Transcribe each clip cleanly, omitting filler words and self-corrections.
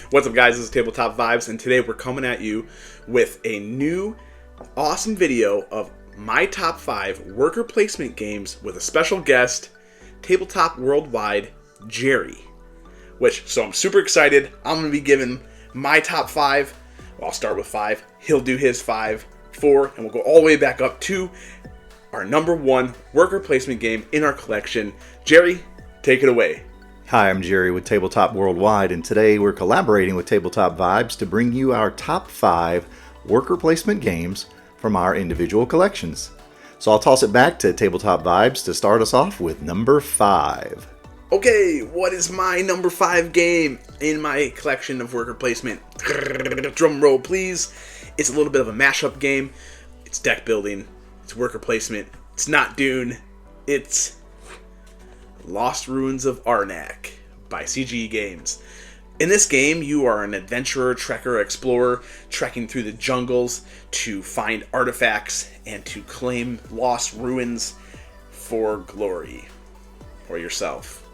What's up, guys? This is Tabletop Vibes, and today we're coming at you with a new awesome video of my top 5 worker placement games with a special guest, Tabletop Worldwide, Jerry. So I'm super excited. I'm going to be giving my top 5. Well, I'll start with 5. He'll do his 5, 4, and we'll go all the way back up to our number 1 worker placement game in our collection. Jerry, take it away. Hi, I'm Jerry with Tabletop Worldwide, and today we're collaborating with Tabletop Vibes to bring you our top 5 worker placement games from our individual collections. So I'll toss it back to Tabletop Vibes to start us off with number 5. Okay, what is my number 5 game in my collection of worker placement? Drum roll, please. It's a little bit of a mashup game. It's deck building. It's worker placement. It's not Dune. It's Lost Ruins of Arnak by CGE Games. In this game, you are an adventurer, trekker, explorer, trekking through the jungles to find artifacts and to claim lost ruins for glory. Or yourself.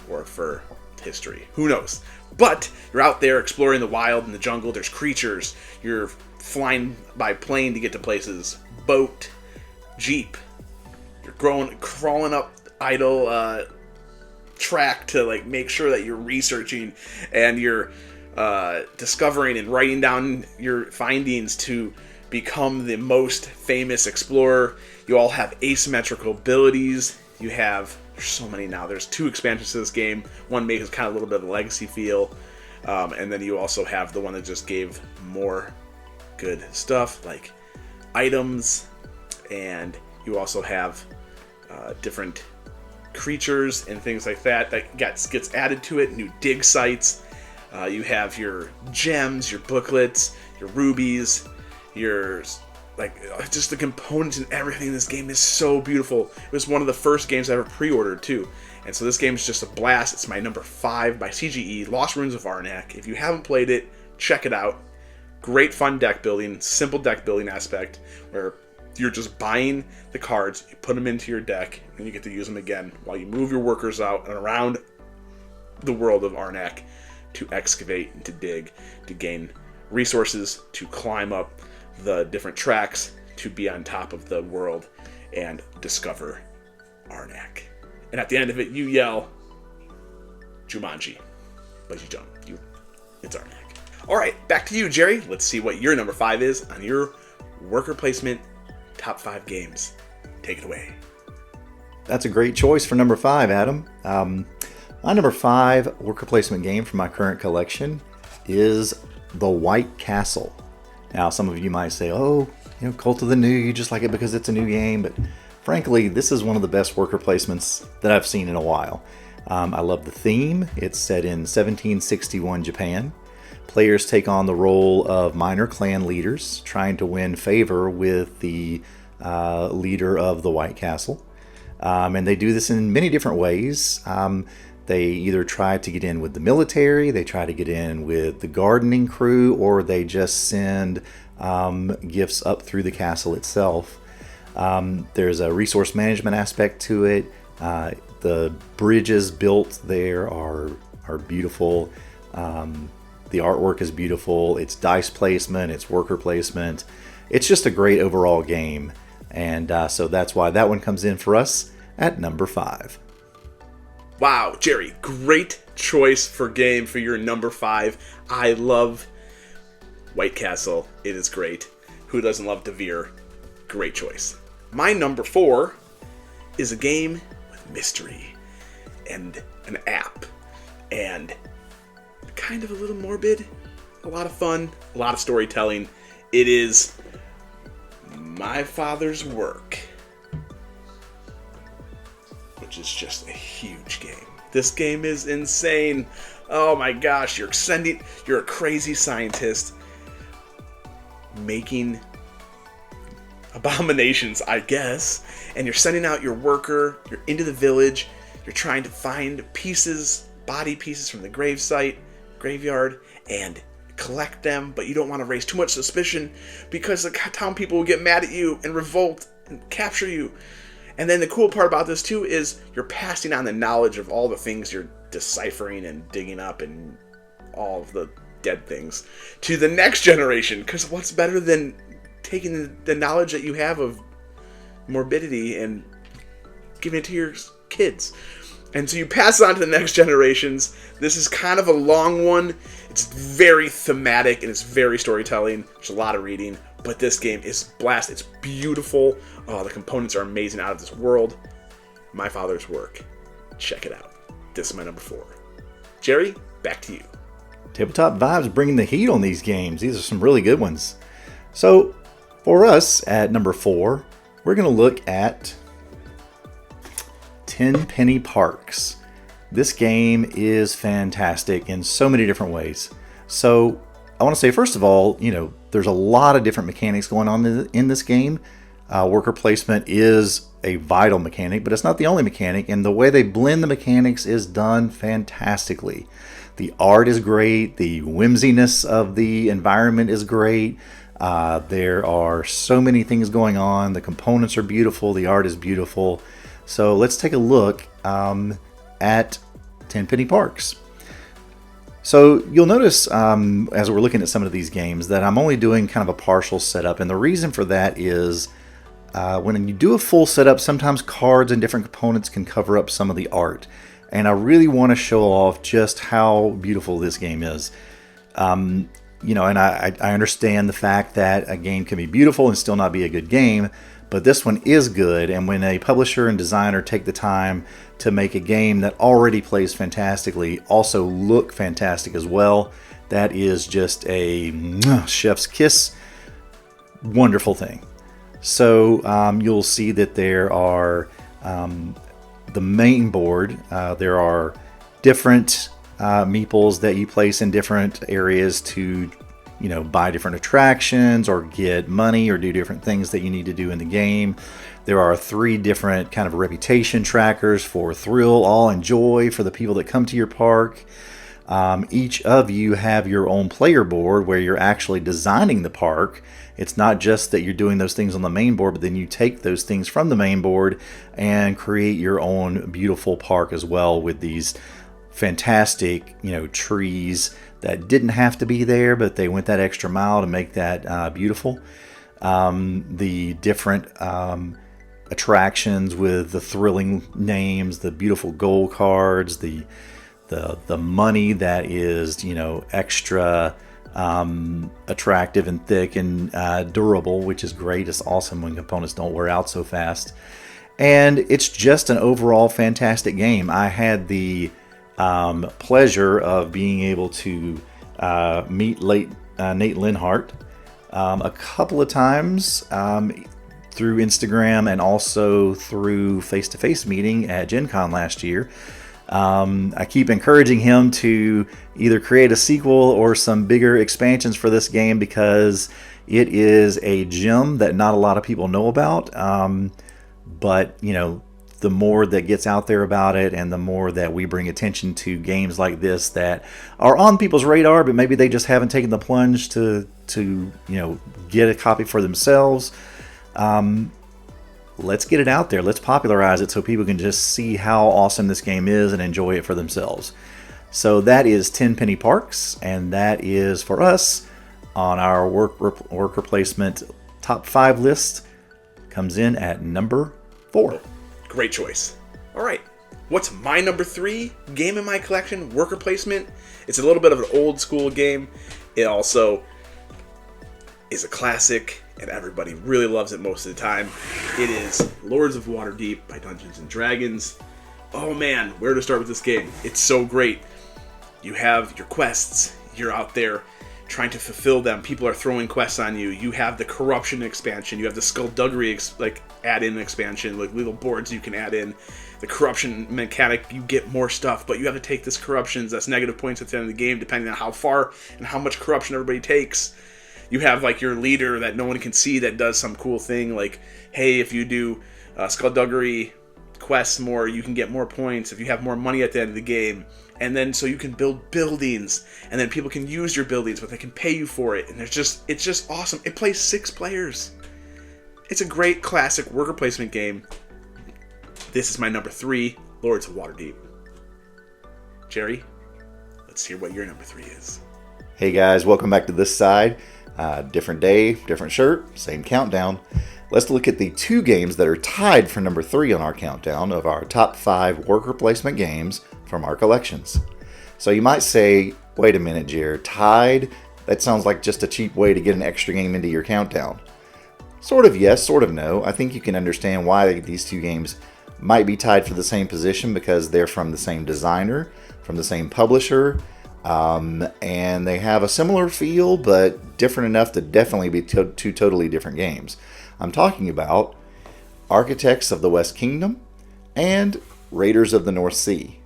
Or for history. Who knows? But you're out there exploring the wild and the jungle. There's creatures. You're flying by plane to get to places. Boat. Jeep. You're crawling up idle track to make sure that you're researching and you're discovering and writing down your findings to become the most famous explorer. You all have asymmetrical abilities. There's so many now. There's 2 expansions to this game. One makes kind of a little bit of a legacy feel, and then you also have the one that just gave more good stuff like items, and you also have different creatures and things like that gets added to it. New dig sites. You have your gems, your booklets, your rubies, your just the components and everything in this game is so beautiful. It was one of the first games I ever pre-ordered too, and so this game is just a blast. It's my number 5 by CGE, Lost Ruins of Arnak. If you haven't played it, check it out. Great fun deck building, simple deck building aspect where you're just buying the cards, you put them into your deck, and you get to use them again while you move your workers out and around the world of Arnak to excavate and to dig, to gain resources, to climb up the different tracks, to be on top of the world and discover Arnak. And at the end of it, you yell, Jumanji. But you don't. It's Arnak. Alright, back to you, Jerry. Let's see what your number 5 is on your worker placement top 5 games. Take it away. That's a great choice for number 5, Adam. My number 5 worker placement game from my current collection is The White Castle. Now, some of you might say, Cult of the New, you just like it because it's a new game, but frankly, this is one of the best worker placements that I've seen in a while. I love the theme. It's set in 1761 Japan. Players take on the role of minor clan leaders, trying to win favor with the leader of the White Castle. And they do this in many different ways. They either try to get in with the military, they try to get in with the gardening crew, or they just send gifts up through the castle itself. There's a resource management aspect to it. The bridges built there are beautiful. The artwork is beautiful. It's dice placement. It's worker placement. It's just a great overall game. And so that's why that one comes in for us at number 5. Wow, Jerry, great choice for game for your number 5. I love White Castle. It is great. Who doesn't love Devir? Great choice. My number 4 is a game with mystery and an app and kind of a little morbid, a lot of fun, a lot of storytelling. It is My Father's Work, which is just a huge game. This game is insane. Oh my gosh, you're a crazy scientist making abominations, I guess, and you're sending out your worker, you're into the village, you're trying to find body pieces from the graveyard, and collect them, but you don't want to raise too much suspicion because the town people will get mad at you and revolt and capture you. And then the cool part about this too is you're passing on the knowledge of all the things you're deciphering and digging up and all of the dead things to the next generation. Because what's better than taking the knowledge that you have of morbidity and giving it to your kids? And so you pass it on to the next generations. This is kind of a long one. It's very thematic and it's very storytelling. There's a lot of reading, but this game is blast. It's beautiful. Oh, the components are amazing, out of this world. My father's work. Check it out. This is my number 4. Jerry, back to you. Tabletop Vibes bringing the heat on these games. These are some really good ones. So, for us at number 4, we're going to look at 10 Penny Parks. This game is fantastic in so many different ways. So, I want to say, first of all, there's a lot of different mechanics going on in this game. Worker placement is a vital mechanic, but it's not the only mechanic, and the way they blend the mechanics is done fantastically. The art is great, the whimsiness of the environment is great, there are so many things going on, the components are beautiful, the art is beautiful. So let's take a look at 10 Penny Parks. So you'll notice as we're looking at some of these games that I'm only doing kind of a partial setup, and the reason for that is when you do a full setup, sometimes cards and different components can cover up some of the art. And I really want to show off just how beautiful this game is. And I understand the fact that a game can be beautiful and still not be a good game, but this one is good. And when a publisher and designer take the time to make a game that already plays fantastically also look fantastic as well, that is just a chef's kiss. Wonderful thing. So you'll see that there are the main board. There are different meeples that you place in different areas to, buy different attractions or get money or do different things that you need to do in the game. There are 3 different kind of reputation trackers for thrill, awe, and joy for the people that come to your park. Each of you have your own player board where you're actually designing the park. It's not just that you're doing those things on the main board, but then you take those things from the main board and create your own beautiful park as well with these fantastic, trees that didn't have to be there, but they went that extra mile to make that beautiful. The different attractions with the thrilling names, the beautiful gold cards, the money that is, extra attractive and thick and durable, which is great. It's awesome when components don't wear out so fast. And it's just an overall fantastic game. I had the pleasure of being able to meet Nate Linhart a couple of times through Instagram and also through face-to-face meeting at Gen Con last year. I keep encouraging him to either create a sequel or some bigger expansions for this game because it is a gem that not a lot of people know about. But, the more that gets out there about it and the more that we bring attention to games like this that are on people's radar, but maybe they just haven't taken the plunge to get a copy for themselves. Let's get it out there. Let's popularize it so people can just see how awesome this game is and enjoy it for themselves. So that is 10 Penny Parks, and that is for us on our worker placement top 5 list. Comes in at number 4. Great choice. All right. What's my number 3 game in my collection? Worker placement. It's a little bit of an old school game. It also is a classic, and everybody really loves it most of the time. It is Lords of Waterdeep by Dungeons & Dragons. Oh man, where to start with this game? It's so great. You have your quests. You're out there trying to fulfill them. People are throwing quests on you. You have the corruption expansion. You have the skullduggery add-in expansion, like little boards you can add in. The corruption mechanic, you get more stuff, but you have to take this corruptions. That's negative points at the end of the game, depending on how far and how much corruption everybody takes. You have your leader that no one can see that does some cool thing, like, hey, if you do skullduggery quests more, you can get more points if you have more money at the end of the game. And then so you can build buildings, and then people can use your buildings, but they can pay you for it. And it's just awesome. It plays 6 players. It's a great classic worker placement game. This is my number 3, Lords of Waterdeep. Jerry, let's hear what your number 3 is. Hey guys, welcome back to this side. Different day, different shirt, same countdown. Let's look at the 2 games that are tied for number 3 on our countdown of our top 5 worker placement games from our collections. So you might say, wait a minute, Jared, tied? That sounds like just a cheap way to get an extra game into your countdown. Sort of yes, sort of no. I think you can understand why these 2 games might be tied for the same position because they're from the same designer, from the same publisher, and they have a similar feel, but different enough to definitely be 2 totally different games. I'm talking about Architects of the West Kingdom and Raiders of the North Sea.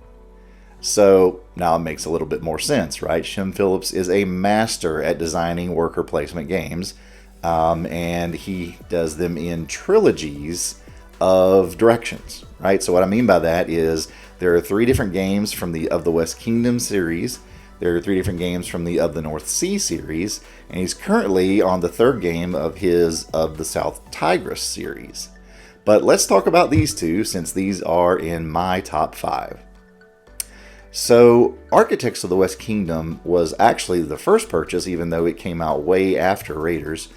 So now it makes a little bit more sense, right? Shem Phillips is a master at designing worker placement games, and he does them in trilogies of directions, right? So what I mean by that is there are 3 different games from the Of the West Kingdom series. There are 3 different games from the Of the North Sea series, and he's currently on the 3rd game of his Of the South Tigris series. But let's talk about these 2 since these are in my top 5. So Architects of the West Kingdom was actually the first purchase, even though it came out way after Raiders.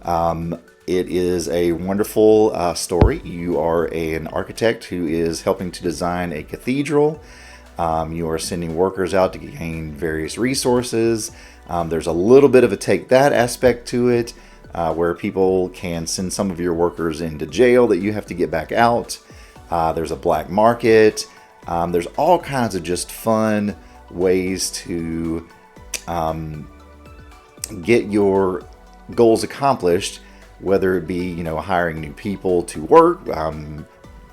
It is a wonderful story. You are an architect who is helping to design a cathedral. You are sending workers out to gain various resources. There's a little bit of a take that aspect to it, where people can send some of your workers into jail that you have to get back out. There's a black market. There's all kinds of just fun ways to get your goals accomplished, whether it be, hiring new people to work,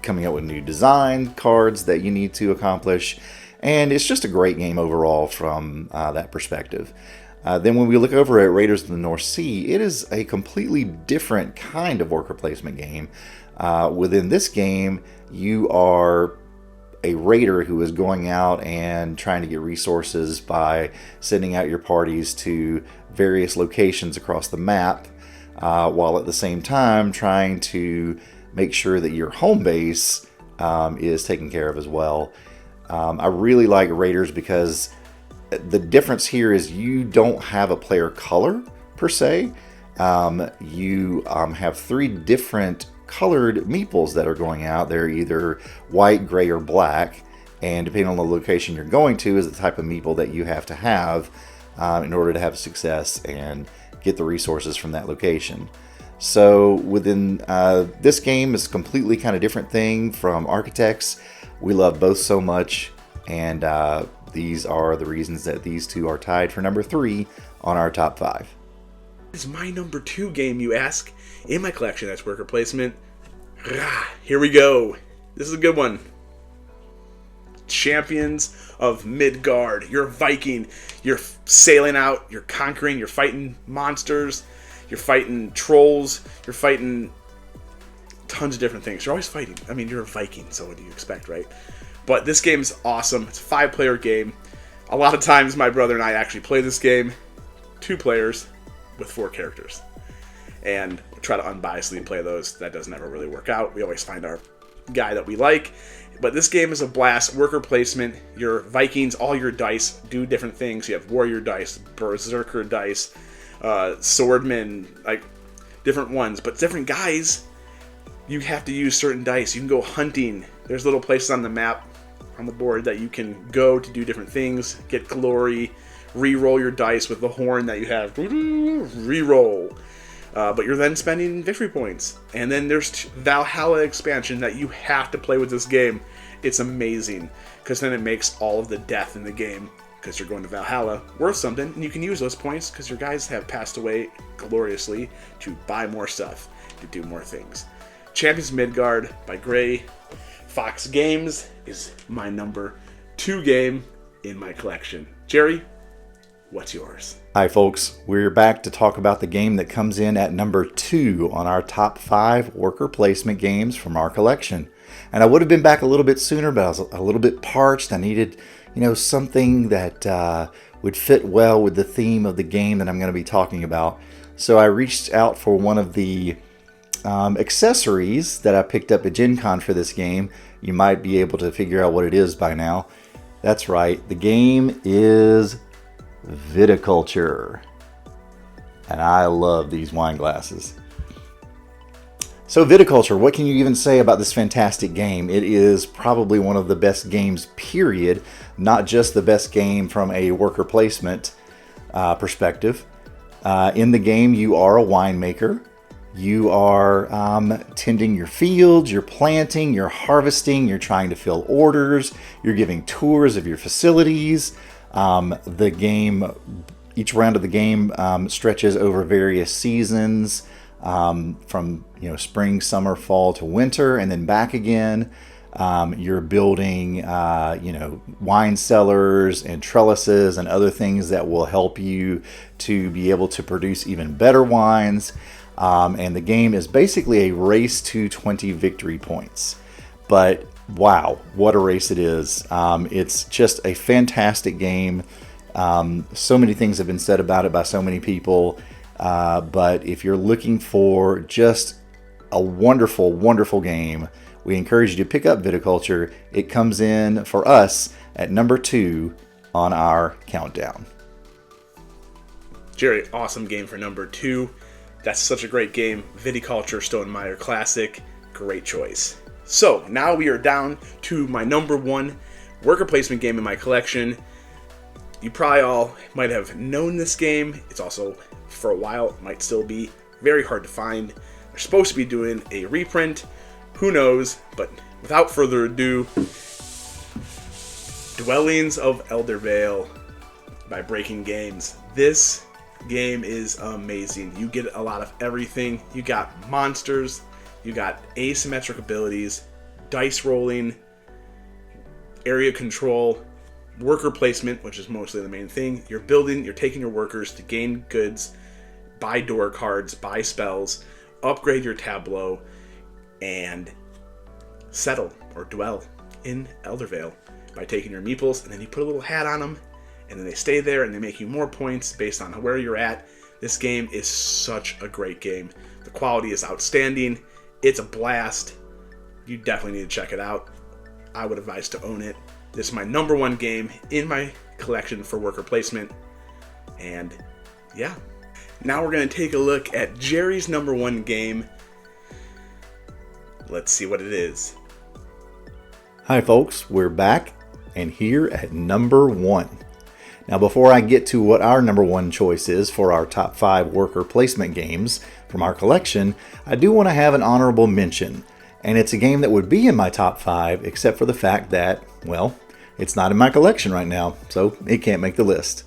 coming up with new design cards that you need to accomplish. And it's just a great game overall from that perspective. Then when we look over at Raiders of the North Sea, it is a completely different kind of worker placement game. Within this game, you are a raider who is going out and trying to get resources by sending out your parties to various locations across the map, while at the same time trying to make sure that your home base is taken care of as well. I really like Raiders because the difference here is you don't have a player color per se. You have 3 different colored meeples that are going out. They're either white, gray, or black, and depending on the location you're going to is the type of meeple that you have to have in order to have success and get the resources from that location. So within this game is a completely kind of different thing from Architects. We love both so much, and these are the reasons that these 2 are tied for number 3 on our top 5. Is my number 2 game, you ask, in my collection that's worker placement? Here we go. This is a good one. Champions of Midgard. You're a Viking. You're sailing out. You're conquering. You're fighting monsters. You're fighting trolls. You're fighting tons of different things. You're always fighting. I mean, you're a Viking, so what do you expect, right? But this game is awesome. It's a 5-player game. A lot of times my brother and I actually play this game 2 players with 4 characters. And we try to unbiasedly play those. That doesn't ever really work out. We always find our guy that we like. But this game is a blast. Worker placement. Your Vikings, all your dice do different things. You have warrior dice, berserker dice, swordmen, like different ones. But different guys, you have to use certain dice. You can go hunting. There's little places on the map, on the board, that you can go to do different things, get glory, re-roll your dice with the horn that you have. Re-roll. But you're then spending victory points. And then there's Valhalla expansion that you have to play with this game. It's amazing, because then it makes all of the death in the game, because you're going to Valhalla, worth something, and you can use those points because your guys have passed away gloriously to buy more stuff, to do more things. Champions Midgard by Gray Fox Games is my number 2 game in my collection. Jerry, what's yours? Hi folks, we're back to talk about the game that comes in at number 2 on our top 5 worker placement games from our collection. And I would have been back a little bit sooner, but I was a little bit parched. I needed, something that would fit well with the theme of the game that I'm going to be talking about. So I reached out for one of the accessories that I picked up at Gen Con for this game. You might be able to figure out what it is by now. That's right, the game is Viticulture. And I love these wine glasses. So Viticulture, what can you even say about this fantastic game? It is probably one of the best games, period. Not just the best game from a worker placement perspective. In the game, you are a winemaker. You are tending your fields, you're planting, you're harvesting, you're trying to fill orders, you're giving tours of your facilities. The game, each round of the game stretches over various seasons, from spring, summer, fall to winter, and then back again. You're building wine cellars and trellises and other things that will help you to be able to produce even better wines. And the game is basically a race to 20 victory points. But wow, what a race it is. It's just a fantastic game. So many things have been said about it by so many people. But if you're looking for just a wonderful, wonderful game, we encourage you to pick up Viticulture. It comes in for us at number 2 on our countdown. Jerry, awesome game for number 2. That's such a great game. Viticulture, Stone Maier Classic. Great choice. So, now we are down to my number 1 worker placement game in my collection. You probably all might have known this game. It's also, for a while, might still be very hard to find. They're supposed to be doing a reprint. Who knows? But without further ado, Dwellings of Eldervale by Breaking Games. This game is amazing. You get a lot of everything. You got monsters, you got asymmetric abilities, dice rolling, area control, worker placement, which is mostly the main thing. You're building, you're taking your workers to gain goods, buy door cards, buy spells, upgrade your tableau, and settle or dwell in Eldervale by taking your meeples, and then you put a little hat on them, and then they stay there and they make you more points based on where you're at. This game is such a great game. The quality is outstanding. It's a blast. You definitely need to check it out. I would advise to own it. This is my number 1 game in my collection for worker placement. And yeah. Now we're going to take a look at Jerry's number 1 game. Let's see what it is. Hi folks, we're back and here at number 1. Now before I get to what our number 1 choice is for our top 5 worker placement games from our collection, I do want to have an honorable mention. And it's a game that would be in my top 5 except for the fact that, well, it's not in my collection right now, so it can't make the list.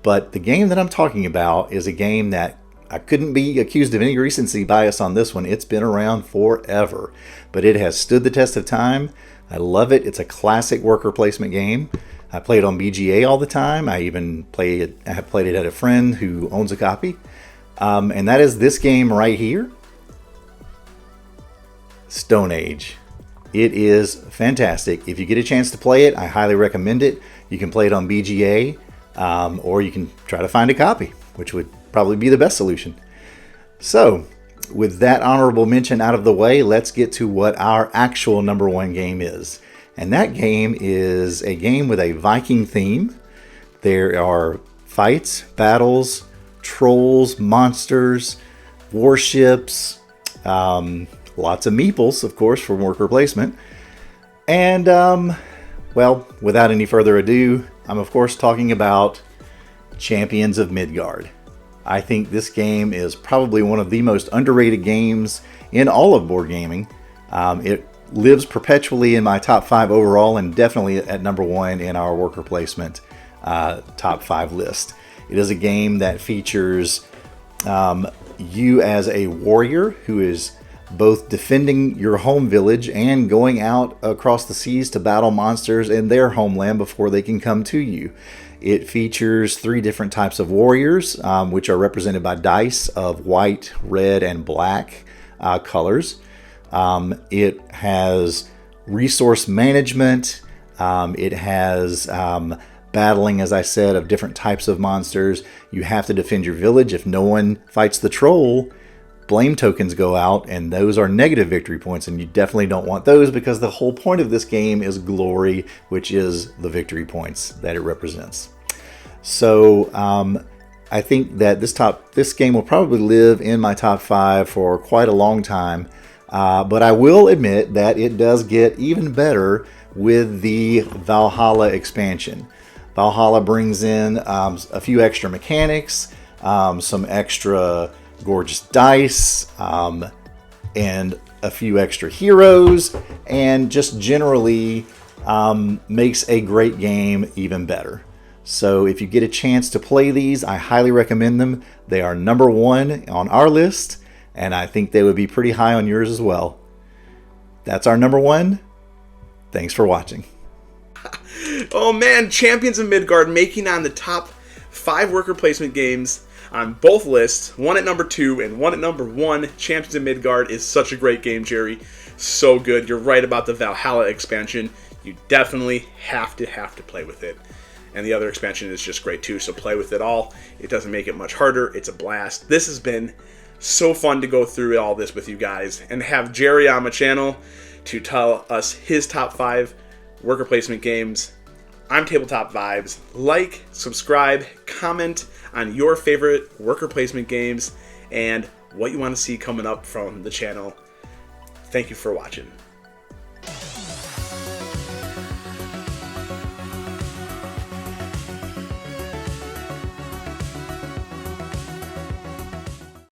But the game that I'm talking about is a game that I couldn't be accused of any recency bias on this one. It's been around forever, but it has stood the test of time. I love it. It's a classic worker placement game. I play it on BGA all the time. I have played it at a friend who owns a copy. And that is this game right here. Stone Age. It is fantastic. If you get a chance to play it, I highly recommend it. You can play it on BGA, or you can try to find a copy, which would probably be the best solution. So, with that honorable mention out of the way, let's get to what our actual number 1 game is. And that game is a game with a Viking theme. There are fights, battles, trolls, monsters, warships, lots of meeples, of course, for worker placement. And, well, without any further ado, I'm of course talking about Champions of Midgard. I think this game is probably one of the most underrated games in all of board gaming. It lives perpetually in my top 5 overall and definitely at number 1 in our worker placement top 5 list. It is a game that features you as a warrior who is both defending your home village and going out across the seas to battle monsters in their homeland before they can come to you. It features 3 different types of warriors, which are represented by dice of white, red, and black colors. It has resource management. It has battling, as I said, of different types of monsters. You have to defend your village. If no one fights the troll, blame tokens go out, and those are negative victory points, and you definitely don't want those because the whole point of this game is glory, which is the victory points that it represents. So I think that this game will probably live in my top 5 for quite a long time. But I will admit that it does get even better with the Valhalla expansion. Valhalla brings in a few extra mechanics, some extra gorgeous dice, and a few extra heroes, and just generally makes a great game even better. So if you get a chance to play these, I highly recommend them. They are number 1 on our list, and I think they would be pretty high on yours as well. That's our number 1. Thanks for watching. Oh man, Champions of Midgard making on the top 5 worker placement games on both lists. One at number 2 and one at number 1. Champions of Midgard is such a great game, Jerry. So good. You're right about the Valhalla expansion. You definitely have to play with it. And the other expansion is just great too, so play with it all. It doesn't make it much harder. It's a blast. This has been so fun to go through all this with you guys and have Jerry on my channel to tell us his top 5 worker placement games. I'm Tabletop Vibes. Like, subscribe, comment on your favorite worker placement games and what you want to see coming up from the channel. Thank you for watching.